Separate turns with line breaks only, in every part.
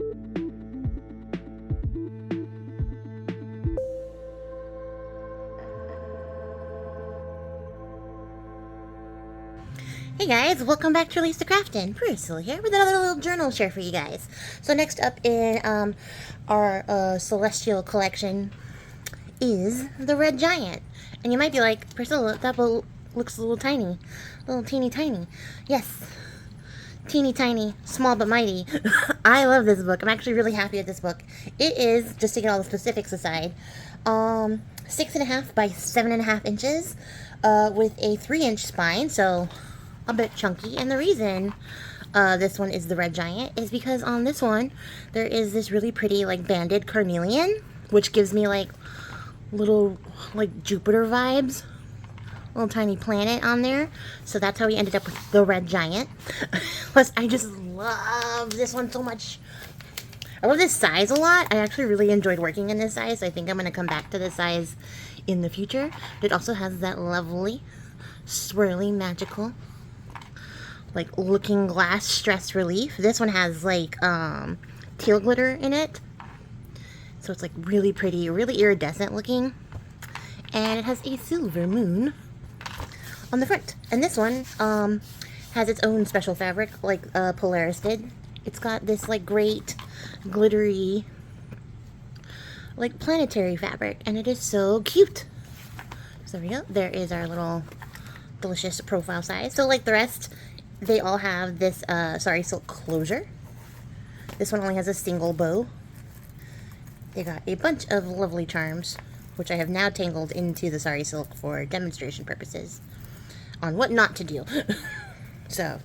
Hey guys, welcome back to Release the Craftin. Priscilla here with another little journal share for you guys. So next up in our Celestial collection is the Red Giant. And you might be like, Priscilla, that book looks a little tiny. A little teeny tiny. Yes, teeny tiny, small but mighty. I love this book. I'm actually really happy with this book. It is, just to get all the specifics aside, 6.5 by 7.5 inches with a 3-inch spine, so a bit chunky. And the reason this one is the Red Giant is because on this one there is this really pretty like banded carnelian, which gives me like little like Jupiter vibes, little tiny planet on there. So that's how we ended up with the Red Giant. Plus I just love this one so much. I love this size a lot. I actually really enjoyed working in this size, so I think I'm going to come back to this size in the future. It also has that lovely swirly magical like looking glass stress relief. This one has like teal glitter in it, so it's like really pretty, really iridescent looking, and it has a silver moon on the front. And this one has its own special fabric like Polaris did. It's got this like great glittery like planetary fabric, and it is so cute. So there we go. There is our little delicious profile size. So like the rest, they all have this sari silk closure. This one only has a single bow. They got a bunch of lovely charms, which I have now tangled into the sari silk for demonstration purposes on what not to do. So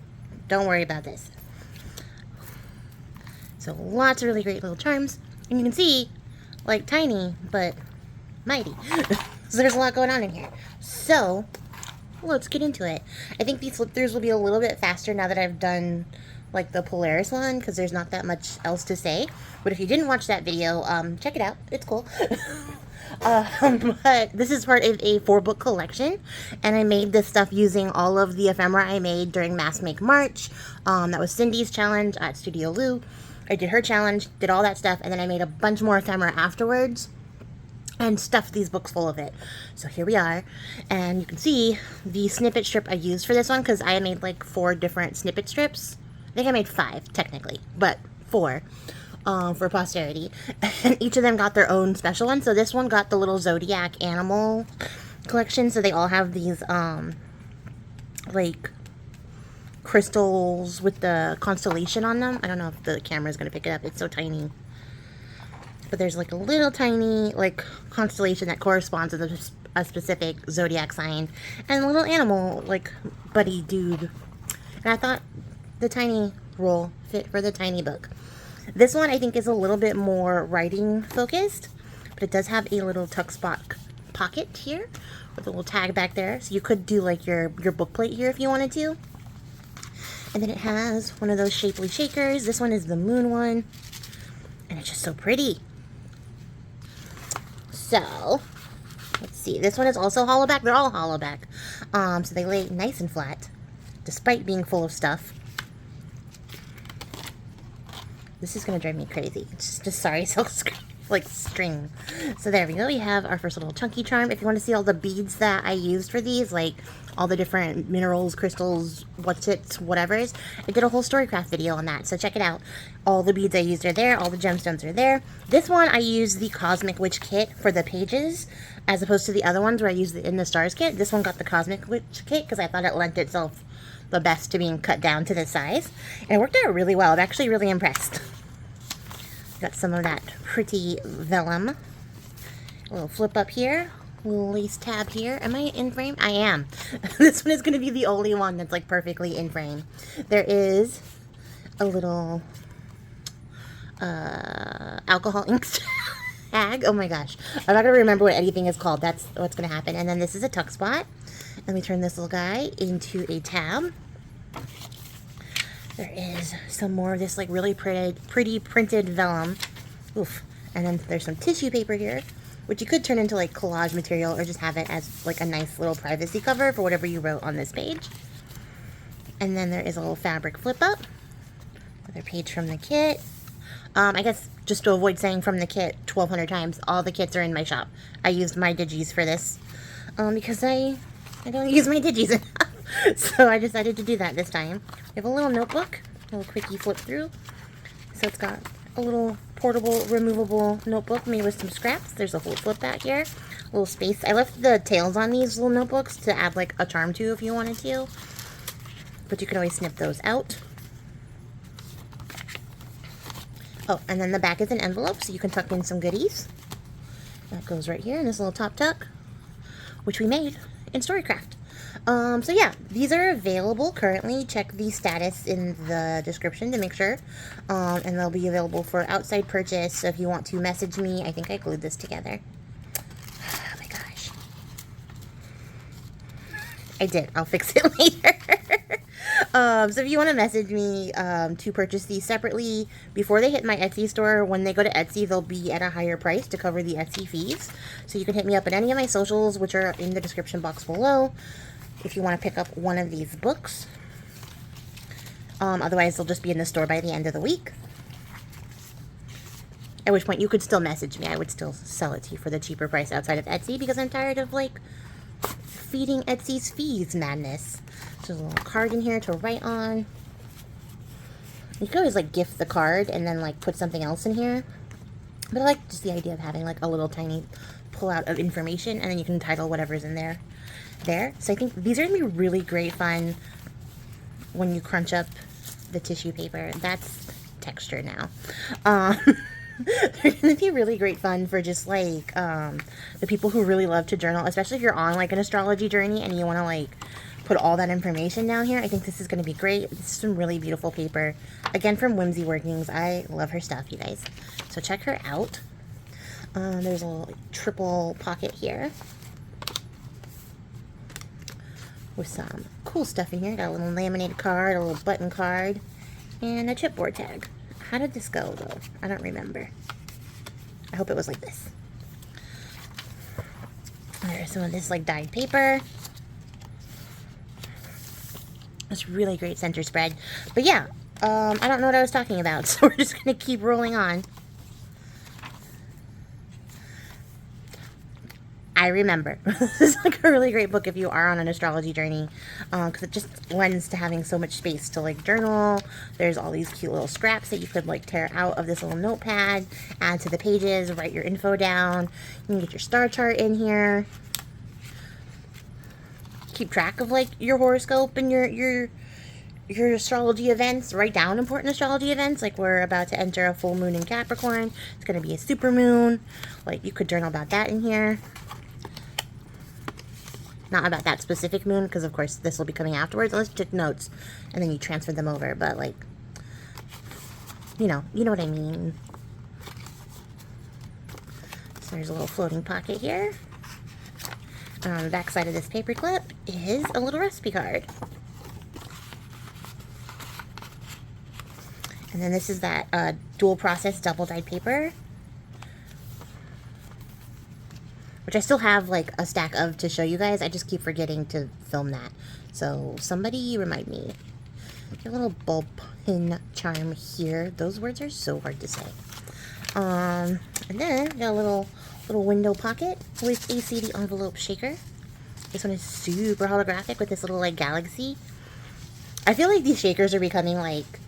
don't worry about this. So lots of really great little charms, and you can see like tiny but mighty. So there's a lot going on in here. So let's get into it. I think these flip throughs will be a little bit faster now that I've done like the Polaris one, because there's not that much else to say. But if you didn't watch that video, check it out. It's cool. But this is part of a 4-book collection, and I made this stuff using all of the ephemera I made during Mass Make March. That was Cindy's challenge at Studio Lou. I did her challenge, did all that stuff, and then I made a bunch more ephemera afterwards and stuffed these books full of it. So here we are, and you can see the snippet strip I used for this one, because I made like 4 different snippet strips. I think I made 5 technically, but 4 for posterity, and each of them got their own special one. So this one got the little zodiac animal collection, so they all have these like crystals with the constellation on them. I don't know if the camera is going to pick it up, it's so tiny. But there's like a little tiny like constellation that corresponds with a specific zodiac sign, and a little animal like buddy dude. And I thought the tiny roll fit for the tiny book. This one I think is a little bit more writing focused, but it does have a little tuck spot pocket here with a little tag back there, so you could do like your book plate here if you wanted to. And then it has one of those shapely shakers. This one is the moon one, and it's just so pretty. So, let's see. This one is also hollow back. They're all hollow back. So they lay nice and flat, despite being full of stuff. This is going to drive me crazy. It's just sorry, silk like string. So there we go. We have our first little chunky charm. If you want to see all the beads that I used for these, like all the different minerals, crystals, what's it, whatever's, I did a whole Storycraft video on that, so check it out. All the beads I used are there, all the gemstones are there. This one I used the Cosmic Witch kit for the pages, as opposed to the other ones where I used it in the Stars kit. This one got the Cosmic Witch kit because I thought it lent itself the best to being cut down to this size, and it worked out really well. I'm actually really impressed. Got some of that pretty vellum. A little flip up here, a little lace tab here. Am I in frame? I am. This one is going to be the only one that's like perfectly in frame. There is a little alcohol ink tag. Oh my gosh, I'm not gonna remember what anything is called. That's what's gonna happen. And then this is a tuck spot. Let me turn this little guy into a tab. There is some more of this like really pretty printed vellum. Oof. And then there's some tissue paper here, which you could turn into like collage material or just have it as like a nice little privacy cover for whatever you wrote on this page. And then there is a little fabric flip up. Another page from the kit. I guess just to avoid saying from the kit 1,200 times, all the kits are in my shop. I used my digis for this because I don't use my digis enough. So I decided to do that this time. We have a little notebook, a little quickie flip through. So it's got a little portable, removable notebook made with some scraps. There's a whole flip back here, a little space. I left the tails on these little notebooks to add like a charm to if you wanted to, but you can always snip those out. Oh, and then the back is an envelope, so you can tuck in some goodies. That goes right here in this little top tuck, which we made in Storycraft. So yeah, these are available currently. Check the status in the description to make sure. And they'll be available for outside purchase. So if you want to message me, I think I glued this together. Oh my gosh. I did. I'll fix it later. So if you want to message me to purchase these separately before they hit my Etsy store, when they go to Etsy, they'll be at a higher price to cover the Etsy fees. So you can hit me up at any of my socials, which are in the description box below, if you want to pick up one of these books. Otherwise, they'll just be in the store by the end of the week. At which point, you could still message me. I would still sell it to you for the cheaper price outside of Etsy because I'm tired of, like, feeding Etsy's fees madness. So there's a little card in here to write on. You could always, like, gift the card and then, like, put something else in here. But I like just the idea of having, like, a little tiny pull-out of information, and then you can title whatever's in there. So I think these are going to be really great fun when you crunch up the tissue paper. That's texture now. They're going to be really great fun for just, like, the people who really love to journal, especially if you're on, like, an astrology journey and you want to, like, put all that information down here. I think this is going to be great. This is some really beautiful paper. Again, from Whimsy Workings. I love her stuff, you guys. So check her out. There's a little triple pocket here with some cool stuff in here. Got a little laminated card, a little button card, and a chipboard tag. How did this go, though? I don't remember. I hope it was like this. There's some of this, like, dyed paper. It's really great center spread. But yeah, I don't know what I was talking about, so we're just going to keep rolling on. I remember. This is like a really great book if you are on an astrology journey, because it just lends to having so much space to, like, journal. There's all these cute little scraps that you could, like, tear out of this little notepad, add to the pages, write your info down. You can get your star chart in here. Keep track of, like, your horoscope and your astrology events. Write down important astrology events, like we're about to enter a full moon in Capricorn. It's going to be a super moon. Like, you could journal about that in here. Not about that specific moon, because of course this will be coming afterwards, unless you took notes and then you transfer them over, but, like, you know what I mean. So there's a little floating pocket here. And on the back side of this paper clip is a little recipe card. And then this is that dual process double dyed paper, which I still have, like, a stack of to show you guys. I just keep forgetting to film that. So somebody remind me. Get a little bulb pin charm here. Those words are so hard to say. And then got a little window pocket with a CD envelope shaker. This one is super holographic with this little, like, galaxy. I feel like these shakers are becoming, like,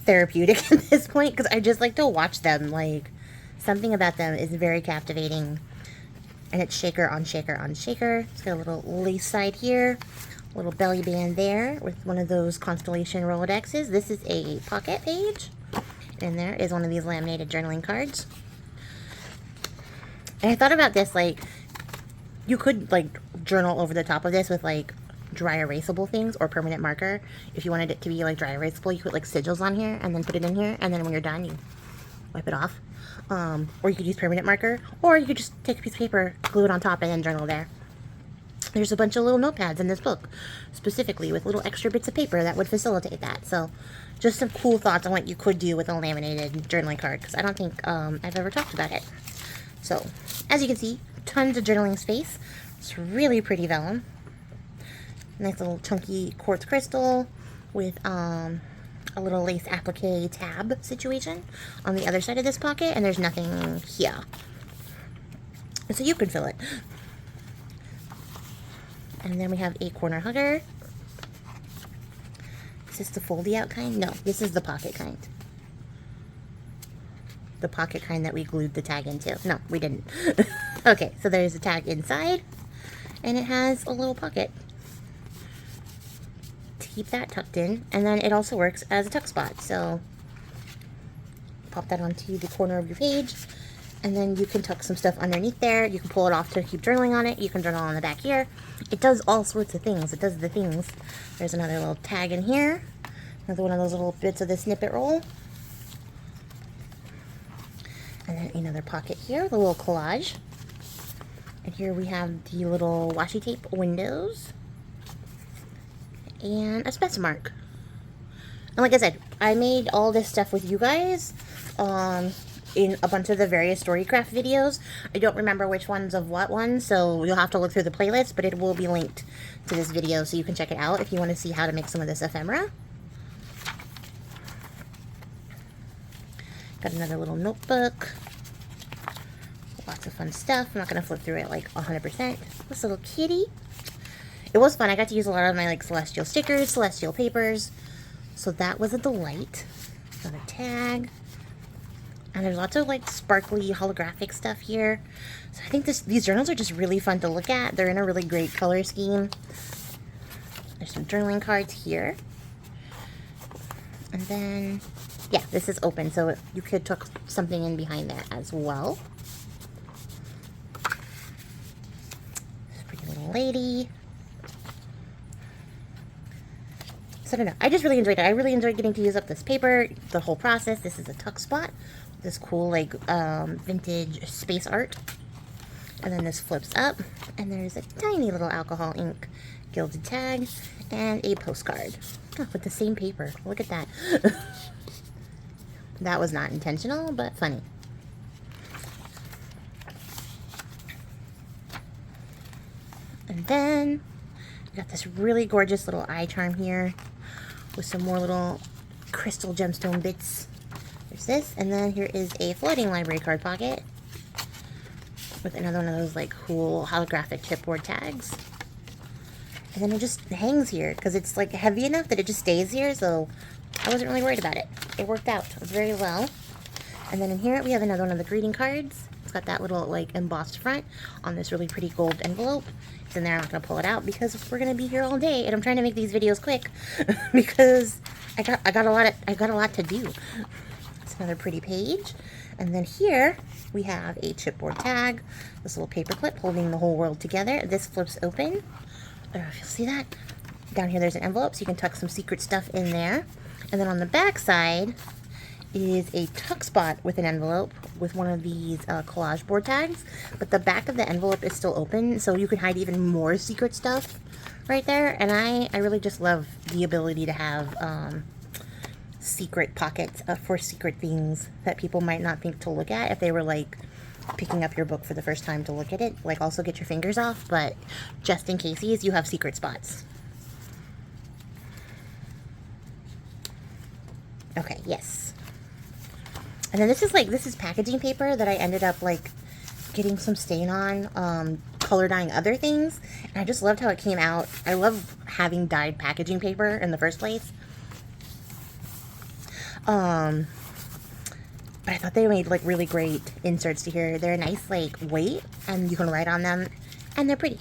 therapeutic at this point, because I just like to watch them. Like, something about them is very captivating. And it's shaker on shaker on shaker. It's got a little lace side here, a little belly band there with one of those Constellation Rolodexes. This is a pocket page, and there is one of these laminated journaling cards. And I thought about this, like, you could, like, journal over the top of this with, like, dry erasable things or permanent marker. If you wanted it to be, like, dry erasable, you could put, like, sigils on here and then put it in here, and then when you're done, you wipe it off. Or you could use permanent marker, or you could just take a piece of paper, glue it on top, and then journal there. There's a bunch of little notepads in this book, specifically with little extra bits of paper that would facilitate that. So just some cool thoughts on what you could do with a laminated journaling card, because I don't think I've ever talked about it. So, as you can see, tons of journaling space. It's really pretty vellum. Nice little chunky quartz crystal with a a little lace applique tab situation on the other side of this pocket, and there's nothing here. So you can fill it. And then we have a corner hugger. Is this the foldy out kind? No, this is the pocket kind. The pocket kind that we glued the tag into. No, we didn't. Okay, so there's a tag inside, and it has a little pocket to keep that tucked in, and then it also works as a tuck spot. So pop that onto the corner of your page, and then you can tuck some stuff underneath there. You can pull it off to keep journaling on it. You can journal on the back here. It does all sorts of things. It does the things. There's another little tag in here. Another one of those little bits of the snippet roll. And then another pocket here, the little collage. And here we have the little washi tape windows. And a specimen mark. And like I said, I made all this stuff with you guys in a bunch of the various Storycraft videos. I don't remember which ones of what ones, so you'll have to look through the playlist, but it will be linked to this video so you can check it out if you want to see how to make some of this ephemera. Got another little notebook. Lots of fun stuff. I'm not going to flip through it like 100%. This little kitty. It was fun. I got to use a lot of my like celestial stickers, celestial papers. So that was a delight. Got a tag. And there's lots of like sparkly holographic stuff here. So I think these journals are just really fun to look at. They're in a really great color scheme. There's some journaling cards here. And then, yeah, this is open, so you could tuck something in behind that as well. This pretty little lady. So I don't know. I just really enjoyed it. I really enjoyed getting to use up this paper, the whole process. This is a tuck spot. This cool like vintage space art. And then this flips up, and there's a tiny little alcohol ink gilded tag and a postcard. Oh, with the same paper. Look at that. That was not intentional, but funny. And then we got this really gorgeous little eye charm here with some more little crystal gemstone bits. There's this, and then here is a floating library card pocket with another one of those like cool holographic chipboard tags. And then it just hangs here because it's like heavy enough that it just stays here, so I wasn't really worried about it. It worked out very well. And then in here we have another one of the greeting cards. It's got that little like embossed front on this really pretty gold envelope. It's in there. I'm not going to pull it out because we're going to be here all day, and I'm trying to make these videos quick because I got a lot to do. It's another pretty page. And then here we have a chipboard tag, this little paper clip holding the whole world together. This flips open. I don't know if you'll see that. Down here there's an envelope, so you can tuck some secret stuff in there. And then on the back side is a tuck spot with an envelope with one of these collage board tags. But the back of the envelope is still open, so you can hide even more secret stuff right there. And I really just love the ability to have secret pockets for secret things that people might not think to look at if they were like picking up your book for the first time to look at it. Like, also get your fingers off, but just in case you have secret spots. Okay, yes. And then this is packaging paper that I ended up like getting some stain on, color dyeing other things, and I just loved how it came out. I love having dyed packaging paper in the first place. But I thought they made like really great inserts to here. They're a nice like weight, and you can write on them, and they're pretty.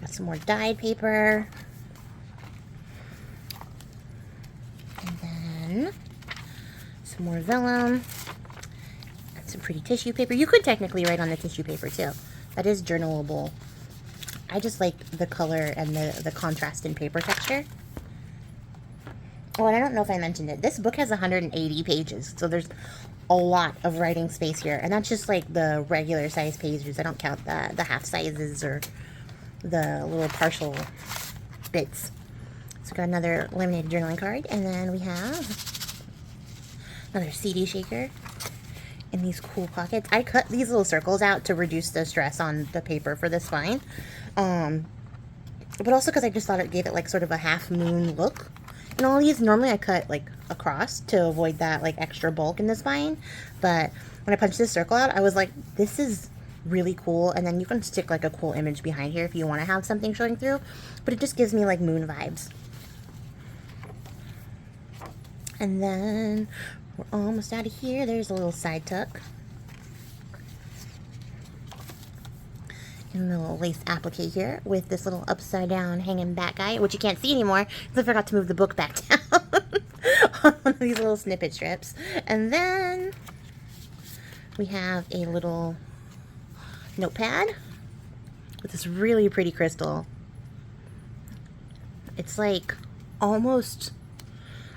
Got some more dyed paper. And then some more vellum. And some pretty tissue paper. You could technically write on the tissue paper too. That is journalable. I just like the color and the contrast in paper texture. Oh, and I don't know if I mentioned it. This book has 180 pages, so there's a lot of writing space here. And that's just like the regular size pages. I don't count the half sizes or the little partial bits. So got another laminated journaling card, and then we have another CD shaker in these cool pockets. I cut these little circles out to reduce the stress on the paper for this spine, but also because I just thought it gave it like sort of a half moon look. And all these, normally I cut like across to avoid that like extra bulk in the spine, but when I punched this circle out, I was like, this is really cool. And then you can stick like a cool image behind here if you want to have something showing through, but it just gives me like moon vibes. And then we're almost out of here. There's a little side tuck and a little lace applique here with this little upside down hanging back guy, which you can't see anymore because I forgot to move the book back down on one of these little snippet strips. And then we have a little notepad with this really pretty crystal. It's like almost,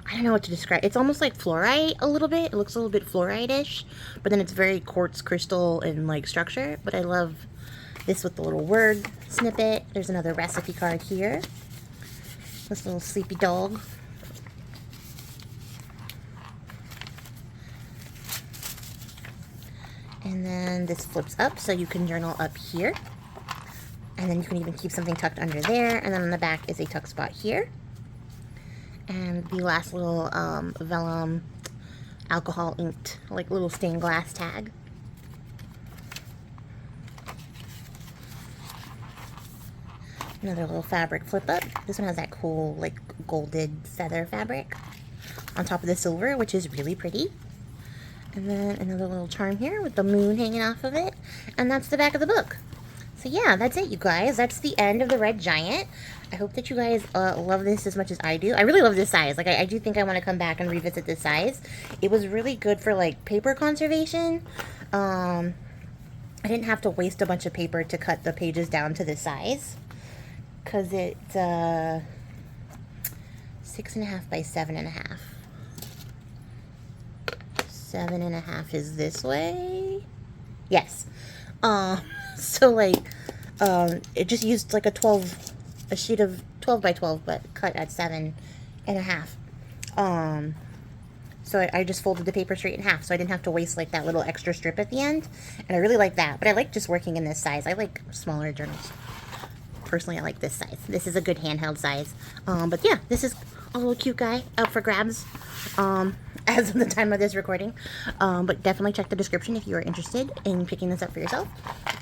I don't know what to describe. It's almost like fluorite a little bit. It looks a little bit fluorite-ish, but then it's very quartz crystal and like structure. But I love this with the little word snippet. There's another recipe card here. This little sleepy dog. And then this flips up so you can journal up here. And then you can even keep something tucked under there. And then on the back is a tuck spot here. And the last little vellum alcohol inked, like little stained glass tag. Another little fabric flip up. This one has that cool like golded feather fabric on top of the silver, which is really pretty. And then another little charm here with the moon hanging off of it. And that's the back of the book. So yeah, that's it, you guys. That's the end of the Red Giant. I hope that you guys love this as much as I do. I really love this size. Like, I do think I want to come back and revisit this size. It was really good for, like, paper conservation. I didn't have to waste a bunch of paper to cut the pages down to this size. Because it's 6.5 by 7.5. 7.5 is this way. Yes. So like, it just used like a sheet of 12 by 12, but cut at 7.5. So I just folded the paper straight in half, so I didn't have to waste like that little extra strip at the end. And I really like that, but I like just working in this size. I like smaller journals. Personally, I like this size. This is a good handheld size. But yeah, this is a little cute guy up for grabs as of the time of this recording. But definitely check the description if you are interested in picking this up for yourself.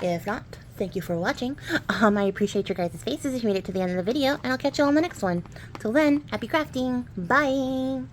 If not, thank you for watching. I appreciate your guys' faces if you made it to the end of the video, and I'll catch you all in the next one. Till then, happy crafting. Bye!